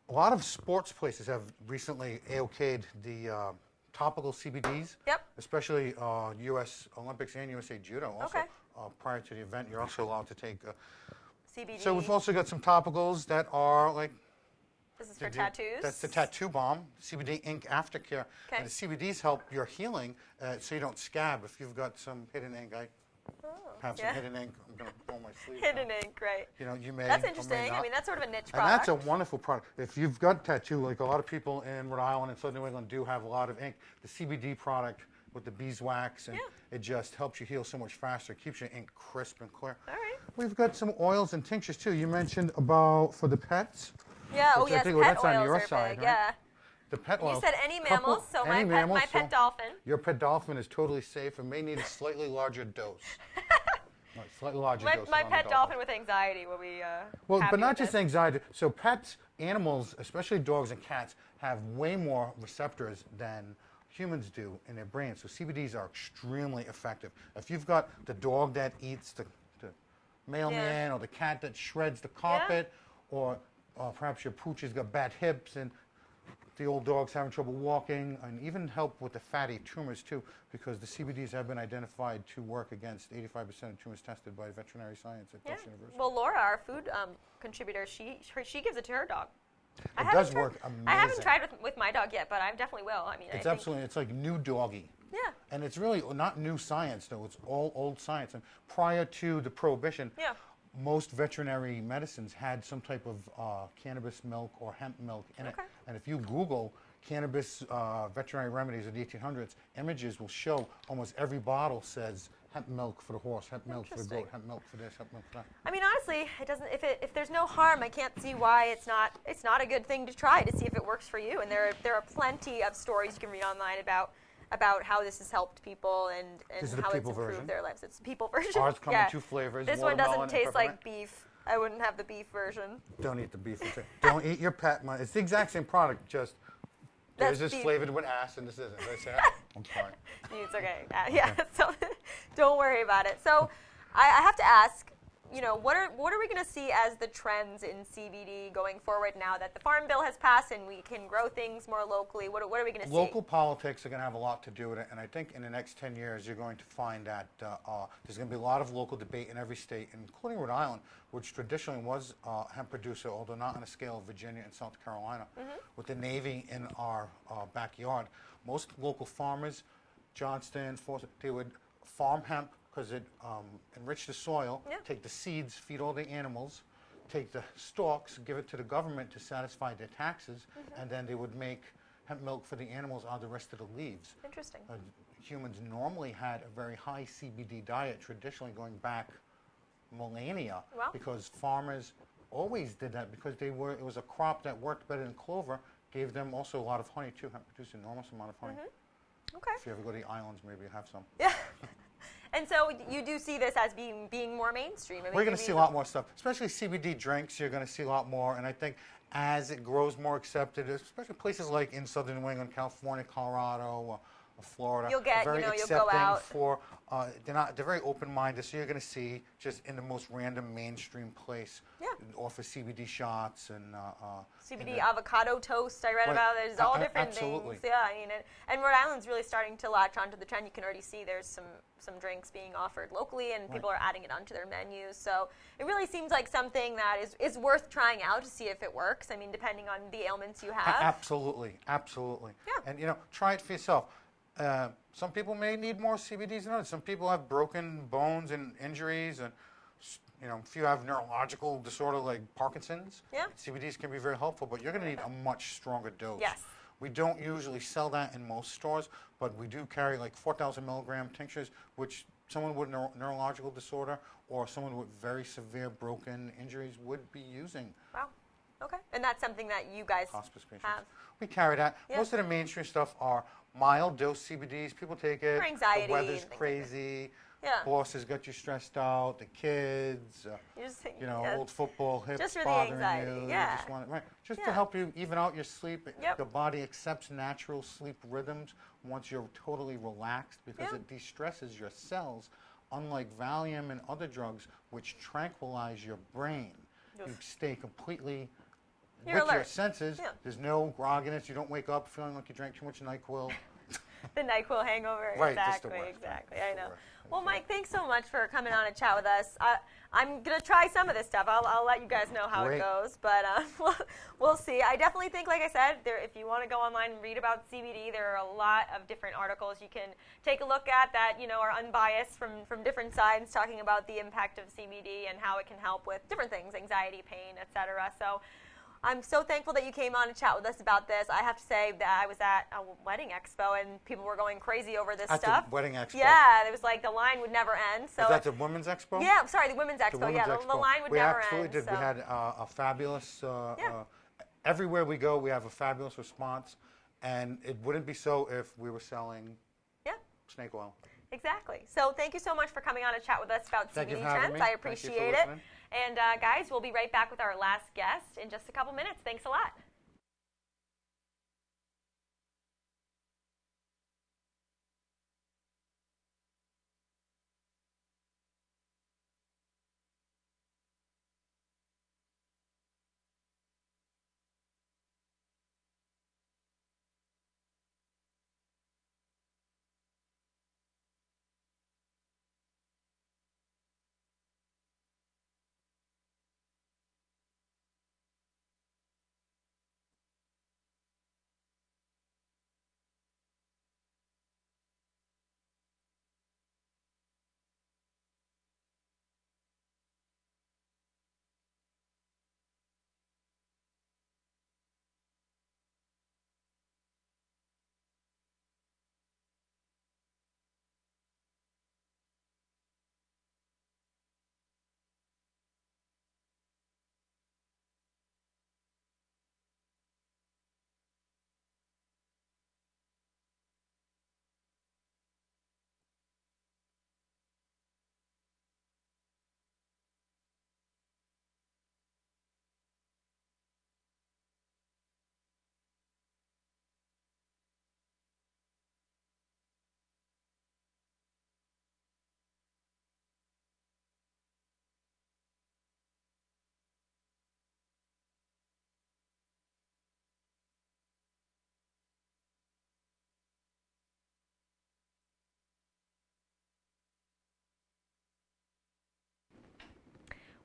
lot of sports places have recently AOK'd the topical CBDs. Yep. Especially U.S. Olympics and USA Judo. Also, prior to the event, you're also allowed to take CBD. So we've also got some topicals that are like. This is for tattoos? That's the tattoo bomb, CBD ink aftercare. Okay. And the CBDs help your healing so you don't scab. If you've got some hidden ink, I have some hidden ink. I'm going to pull my sleeve Hidden down. ink, right. You know, you may. That's or may interesting. not. I mean, that's sort of a niche And product. that's a wonderful product. If you've got tattoo, like a lot of people in Rhode Island and Southern New England do have a lot of ink, the CBD product with the beeswax, and it just helps you heal so much faster. It keeps your ink crisp and clear. All right. We've got some oils and tinctures, too. You mentioned about for the pets. Yeah, oh yes, pet pet on oils your are side, big, right? yeah. The pet oil. You said any mammals, so my pet dolphin. Your pet dolphin is totally safe and may need a slightly larger dose. Slightly larger dose. My pet dolphin with anxiety will be well, happy but not with just this. anxiety. So pets, animals, especially dogs and cats, have way more receptors than humans do in their brains. So CBDs are extremely effective. If you've got the dog that eats the mailman or the cat that shreds the carpet or perhaps your pooch has got bad hips and the old dog's having trouble walking, and even help with the fatty tumors too, because the CBDs have been identified to work against 85% of tumors tested by veterinary science at Tufts University. Well, Laura, our food contributor, she gives it to her dog. It does work amazing. I haven't tried with my dog yet, but I definitely will. I mean, it's absolutely, it's like new doggy. Yeah. And it's really not new science, though. It's all old science. And prior to the prohibition, most veterinary medicines had some type of cannabis milk or hemp milk in it. And if you Google cannabis veterinary remedies of the 1800s, images will show almost every bottle says hemp milk for the horse, hemp milk for the goat, hemp milk for this, hemp milk for that. I mean, honestly, it doesn't. If there's no harm, I can't see why it's not a good thing to try to see if it works for you. And there are plenty of stories you can read online about how this has helped people and how it's improved their lives. It's the people version. Ours come in two flavors. This one doesn't taste like beef. I wouldn't have the beef version. Don't eat the beef. Don't eat your pet. It's the exact same product, just there's this flavored with ass and this isn't. Did I say that? I'm sorry. It's okay. Yeah, so don't worry about it. So I have to ask, you know, what are we going to see as the trends in CBD going forward now that the Farm Bill has passed and we can grow things more locally? What are we going to see? Local politics are going to have a lot to do with it, and I think in the next 10 years you're going to find that there's going to be a lot of local debate in every state, including Rhode Island, which traditionally was a hemp producer, although not on a scale of Virginia and South Carolina. With the Navy in our backyard, most local farmers, Johnston, Forsyth, they would farm hemp because it enriched the soil, take the seeds, feed all the animals, take the stalks, give it to the government to satisfy their taxes, and then they would make hemp milk for the animals out of the rest of the leaves. Interesting. Humans normally had a very high CBD diet, traditionally going back millennia, because farmers always did that because it was a crop that worked better than clover, gave them also a lot of honey too. Hemp produced an enormous amount of honey. Okay. If you ever go to the islands, maybe you have some. Yeah. And so you do see this as being more mainstream. I mean, we're going to see a lot more stuff, especially CBD drinks. You're going to see a lot more, and I think as it grows more accepted, especially places like in Southern New England, California, Colorado, Florida, you'll get, very you'll accepting go out. for. They're very open-minded, so you're going to see just in the most random mainstream place offer CBD shots and CBD avocado toast. I read about. There's all different things. Yeah, I mean, and Rhode Island's really starting to latch onto the trend. You can already see there's some drinks being offered locally, and people are adding it onto their menus. So it really seems like something that is worth trying out to see if it works. I mean, depending on the ailments you have. Absolutely, absolutely. Yeah. And try it for yourself. Some people may need more CBDs than others. Some people have broken bones and injuries, and if you have neurological disorder like Parkinson's, CBDs can be very helpful. But you're going to need a much stronger dose. Yes. We don't usually sell that in most stores, but we do carry like 4,000 milligram tinctures, which someone with neurological disorder or someone with very severe broken injuries would be using. Wow. Okay. And that's something that you guys Hospice patients have. We carry that. Most of the mainstream stuff are mild dose CBDs. People take it. For anxiety. The weather's and crazy. Yeah. Boss has got you stressed out. The kids. Old football hips just for the bothering anxiety. you. Yeah. You just want it, just to help you even out your sleep. Yep. The body accepts natural sleep rhythms once you're totally relaxed because it de-stresses your cells. Unlike Valium and other drugs, which tranquilize your brain, you stay completely with your senses. Yeah. There's no grogginess. You don't wake up feeling like you drank too much NyQuil. The NyQuil hangover. Right, exactly, just the worst. exactly. I know. Well, Mike, thanks so much for coming on and chat with us. I'm going to try some of this stuff. I'll let you guys know how it goes, but we'll see. I definitely think, like I said, if you want to go online and read about CBD, there are a lot of different articles you can take a look at that are unbiased from different sides, talking about the impact of CBD and how it can help with different things, anxiety, pain, etc. So I'm so thankful that you came on and chat with us about this. I have to say that I was at a wedding expo and people were going crazy over this stuff. At the wedding expo? Yeah, it was like the line would never end. So is that the women's expo? Yeah, sorry, the women's expo. The line would never end. We absolutely did. So. We had a fabulous, everywhere we go, we have a fabulous response. And it wouldn't be so if we were selling snake oil. Exactly. So thank you so much for coming on and chat with us about CBD trends. I appreciate it. And guys, we'll be right back with our last guest in just a couple minutes. Thanks a lot.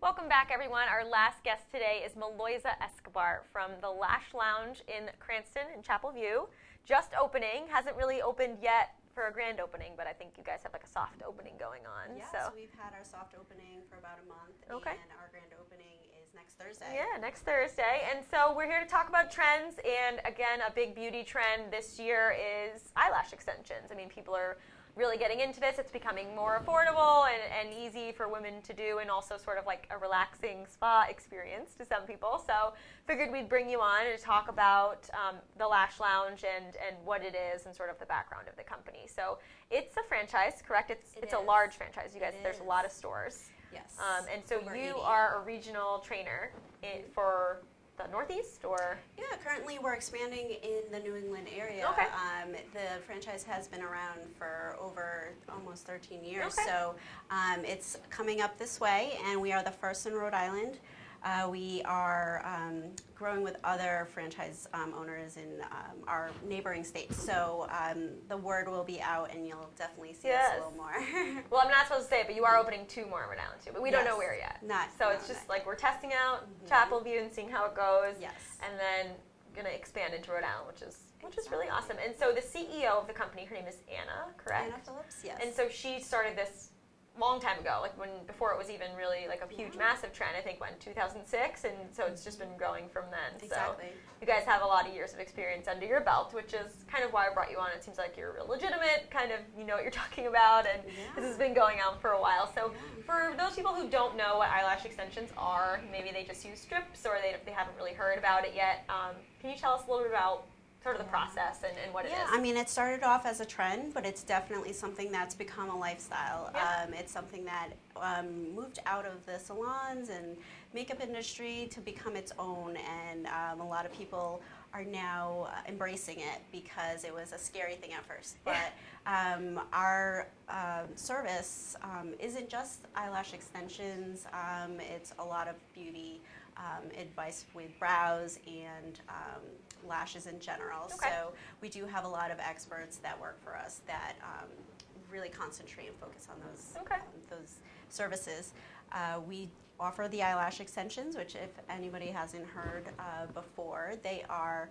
Welcome back, everyone. Our last guest today is Meloisa Escobar from the Lash Lounge in Cranston in Chapel View. Just opening, hasn't really opened yet for a grand opening, but I think you guys have like a soft opening going on. Yeah, so we've had our soft opening for about a month, and our grand opening is next Thursday. Yeah, next Thursday. And so we're here to talk about trends, and again, a big beauty trend this year is eyelash extensions. I mean, people are really getting into this. It's becoming more affordable and easy for women to do, and also sort of like a relaxing spa experience to some people. So figured we'd bring you on to talk about the Lash Lounge and what it is and sort of the background of the company. So it's a franchise, correct? It's a large franchise. You guys, there's a lot of stores. Yes. And so you are a regional trainer for the Northeast, or? Yeah, currently we're expanding in the New England area. Okay. The franchise has been around for over almost 13 years, okay. So it's coming up this way, and we are the first in Rhode Island. We are growing with other franchise owners in our neighboring states, so the word will be out, and you'll definitely see us a little more. Well, I'm not supposed to say it, but you are opening 2 more in Rhode Island too, but we don't know where yet. So it's just like we're testing out Chapel View and seeing how it goes, Yes. and then going to expand into Rhode Island, which is which is really awesome. And so the CEO of the company, her name is Anna, correct? Anna Phillips, yes. And so she started this long time ago, like before it was even really like a huge, massive trend. I think when 2006, and so it's just been growing from then. Exactly. So you guys have a lot of years of experience under your belt, which is kind of why I brought you on. It seems like you're real legitimate, kind of you know what you're talking about, and this has been going on for a while. So for those people who don't know what eyelash extensions are, maybe they just use strips or they haven't really heard about it yet. Can you tell us a little bit about sort of the process and what it is? I mean, it started off as a trend, but it's definitely something that's become a lifestyle. Yeah. It's something that moved out of the salons and makeup industry to become its own, and a lot of people are now embracing it because it was a scary thing at first. But our service isn't just eyelash extensions, it's a lot of beauty advice with brows and lashes in general. Okay. So we do have a lot of experts that work for us that really concentrate and focus on those services. We offer the eyelash extensions, which if anybody hasn't heard before, they are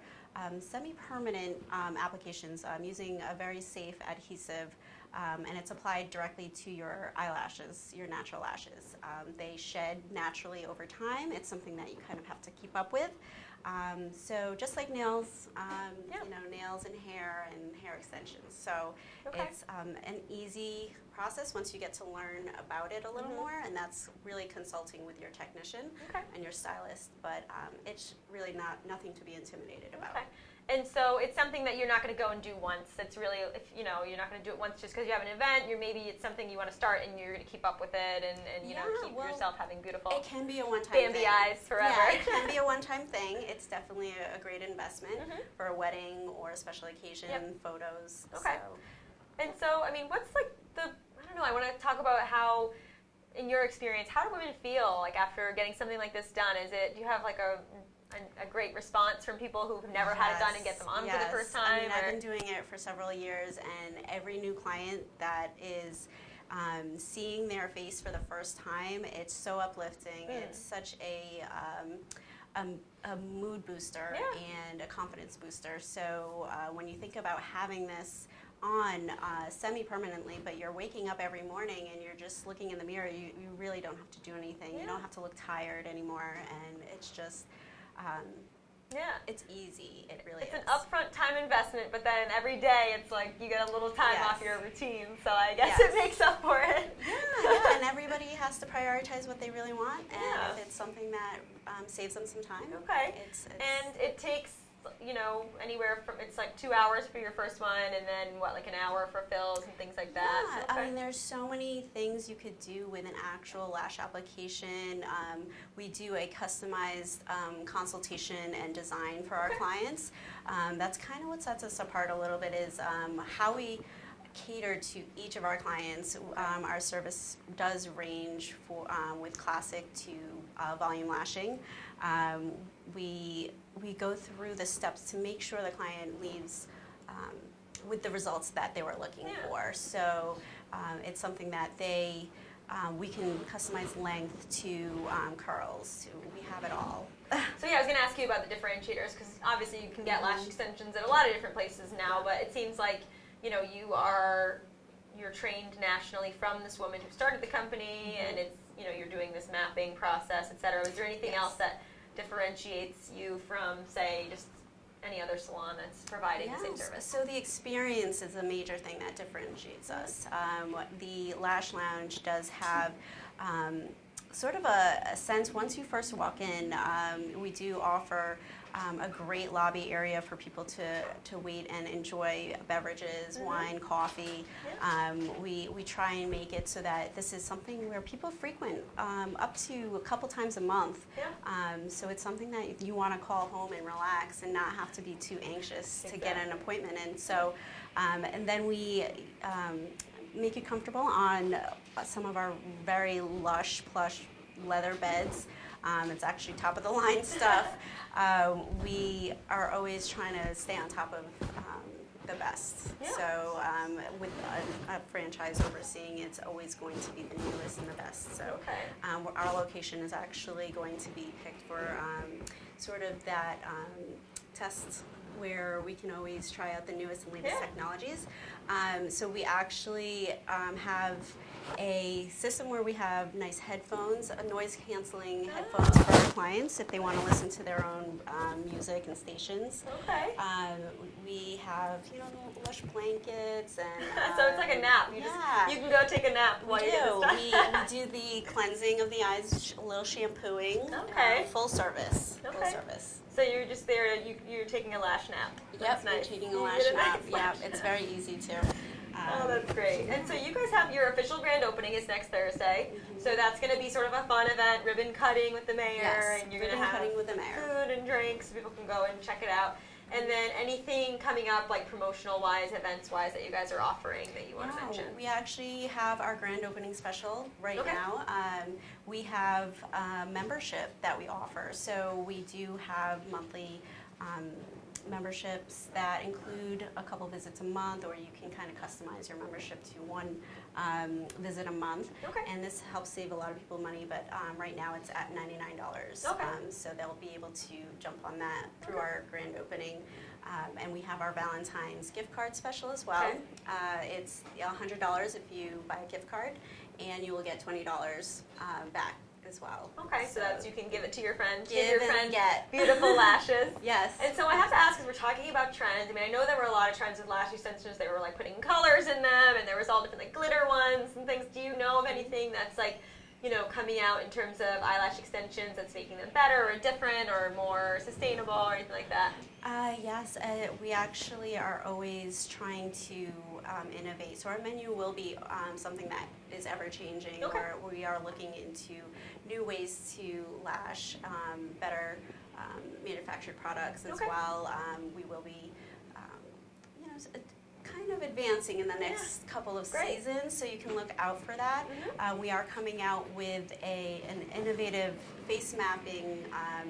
semi-permanent applications using a very safe adhesive, and it's applied directly to your eyelashes, your natural lashes. They shed naturally over time. It's something that you kind of have to keep up with. So just like nails, you know, nails and hair extensions. So it's an easy process once you get to learn about it a little more, and that's really consulting with your technician and your stylist. But it's really nothing to be intimidated about. Okay. And so it's something that you're not going to go and do once. It's really, if you know, you're not going to do it once just because you have an event. Maybe it's something you want to start and you're going to keep up with it and you know, keep yourself having beautiful it can be a one-time Bambi thing. eyes forever. Yeah, it can be a one-time thing. It's definitely a great investment for a wedding or a special occasion, photos. Okay. So. And so, I mean, what's like I don't know, I want to talk about how, in your experience, how do women feel like after getting something like this done? Do you have like a great response from people who've never had it done and get them on for the first time? I mean, I've been doing it for several years, and every new client that is seeing their face for the first time, it's so uplifting. It's such a mood booster and a confidence booster. So when you think about having this on semi-permanently, but you're waking up every morning and you're just looking in the mirror, you really don't have to do anything. You don't have to look tired anymore, and it's just it's easy. It really is. It's an upfront time investment, but then every day it's like you get a little time off your routine, so I guess it makes up for it. Yeah, and everybody has to prioritize what they really want, and if it's something that saves them some time. It's and it takes, you know, anywhere from, it's like 2 hours for your first one, and then what, like an hour for fills and things like that? I mean, there's so many things you could do with an actual lash application. We do a customized consultation and design for our clients. That's kind of what sets us apart a little bit, is how we cater to each of our clients. Our service does range with classic to volume lashing. We go through the steps to make sure the client leaves with the results that they were looking for. So it's something that we can customize length to curls. We have it all. So I was going to ask you about the differentiators, because obviously you can get lash extensions at a lot of different places now, but it seems like, you know, you're trained nationally from this woman who started the company, and it's, you know, you're doing this mapping process, et cetera. Is there anything else that differentiates you from, say, just any other salon that's providing the same service? So the experience is a major thing that differentiates us. The Lash Lounge does have sort of a sense, once you first walk in, we do offer a great lobby area for people to wait and enjoy beverages, wine, coffee. We try and make it so that this is something where people frequent up to a couple times a month. So it's something that you want to call home and relax and not have to be too anxious to get an appointment in. So, and then we make you comfortable on some of our very lush, plush leather beds. It's actually top of the line stuff. We are always trying to stay on top of the best. So with a franchise overseeing, it's always going to be the newest and the best. So our location is actually going to be picked for sort of that test where we can always try out the newest and latest technologies. So we actually have a system where we have nice headphones, noise-canceling headphones for our clients if they want to listen to their own music and stations. Okay. We have, lush blankets and. So it's like a nap. You can go take a nap while you do this. We do the cleansing of the eyes, a little shampooing. Okay. Full service. Okay. Full service. So you're just there. You're taking a lash nap. That's nice. You're taking a lash nap. Yeah, it's very easy too. Oh, that's great. And so you guys have your official grand opening is next Thursday. So that's going to be sort of a fun event, ribbon cutting with the mayor, and you're going to have cutting with the mayor. Food and drinks so people can go and check it out. And then anything coming up, like promotional-wise, events-wise, that you guys are offering that you want to mention? We actually have our grand opening special right now. We have membership that we offer. So we do have monthly memberships that include a couple visits a month, or you can kind of customize your membership to one visit a month. And this helps save a lot of people money, but right now it's at $99. So they'll be able to jump on that through our grand opening. And we have our Valentine's gift card special as well. It's $100 if you buy a gift card, and you will get $20 back as well. Okay, so that's, you can give it to your friend. Give your friend beautiful lashes. Yes. And so I have to ask, because we're talking about trends. I mean, I know there were a lot of trends with lash extensions. They were like putting colors in them, and there was all different like glitter ones and things. Do you know of anything that's like, coming out in terms of eyelash extensions that's making them better or different or more sustainable or anything like that? Yes, we actually are always trying to innovate. So our menu will be something that is ever changing, where we are looking into new ways to lash better manufactured products as well. We will be, kind of advancing in the next couple of seasons, so you can look out for that. We are coming out with an innovative face mapping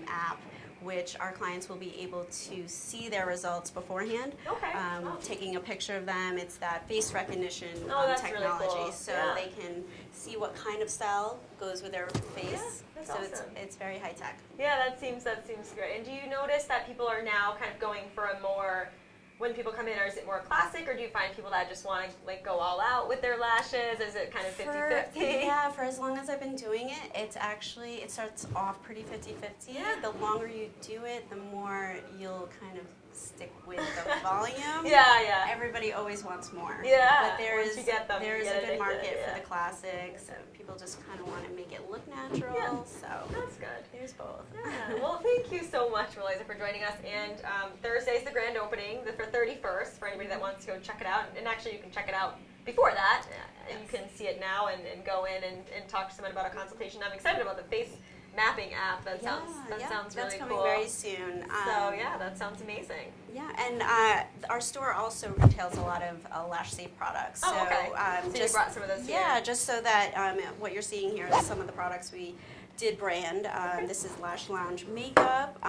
app, which our clients will be able to see their results beforehand. Taking a picture of them, it's that face recognition technology, really cool. so they can see what kind of style goes with their face. So awesome. it's very high tech. Yeah, that seems great. And do you notice that people are now kind of going for a more, when people come in, or is it more classic, or do you find people that just want to like go all out with their lashes? Is it kind of 50-50? Yeah, for as long as I've been doing it, it starts off pretty 50-50. The longer you do it, the more you'll kind of stick with the volume. Everybody always wants more. But there is a good market for the classics, and people just kind of want to make it look natural. So that's good. There's both. Well, thank you so much, Reliza, for joining us. And Thursday's the grand opening, for 31st, for anybody that wants to go check it out. And actually, you can check it out before that. And you can see it now and go in and talk to someone about a consultation. I'm excited about the face mapping app. That sounds really cool. That's coming very soon. So that sounds amazing. Yeah, and our store also retails a lot of lash safe products. So you brought some of those here. Yeah, just so that what you're seeing here is some of the products we did brand. This is Lash Lounge makeup,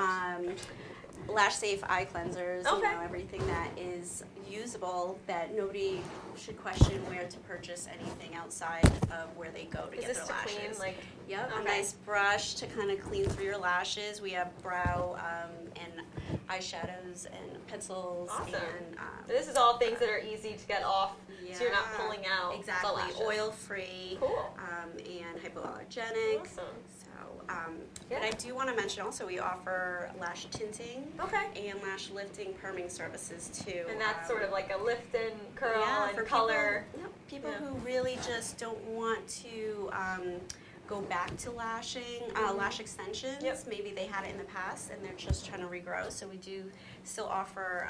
lash safe eye cleansers, everything that is usable, that nobody should question where to purchase anything outside of where they go to get their lashes. Clean, like, a nice brush to kind of clean through your lashes. We have brow and eyeshadows and pencils. Awesome. And this is all things that are easy to get off, so you're not pulling out. Exactly. Oil-free. Cool. And hypoallergenic. Awesome. But I do want to mention also we offer lash tinting and lash lifting, perming services too. And that's sort of like a lift and curl and for color. People who really just don't want to go back to lashing, lash extensions. Maybe they had it in the past and they're just trying to regrow. So we do still offer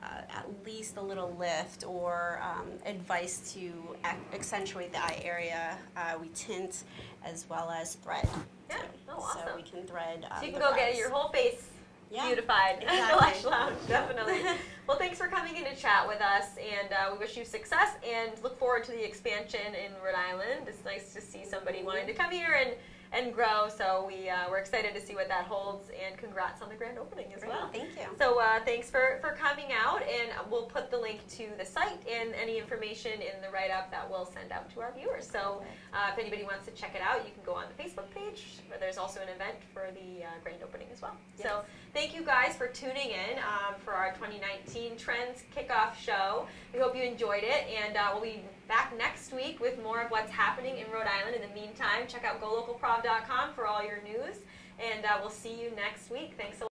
at least a little lift or advice to accentuate the eye area. We tint as well as thread. Awesome. So we can thread. So you can go get your whole face beautified at the Lash Lounge, definitely. Well, thanks for coming in to chat with us, and we wish you success and look forward to the expansion in Rhode Island. It's nice to see somebody wanting to come here and grow, so we're excited to see what that holds, and congrats on the grand opening as well. Thank you. So thanks for coming out, and we'll put the link to the site and any information in the write-up that we'll send out to our viewers. So if anybody wants to check it out, you can go on the Facebook page, whether there's also an event for the grand opening as well. Yes. So thank you guys for tuning in for our 2019 Trends Kickoff Show. We hope you enjoyed it, and we'll be back next week with more of what's happening in Rhode Island. In the meantime, check out GoLocalProv.com for all your news, and we'll see you next week. Thanks a lot.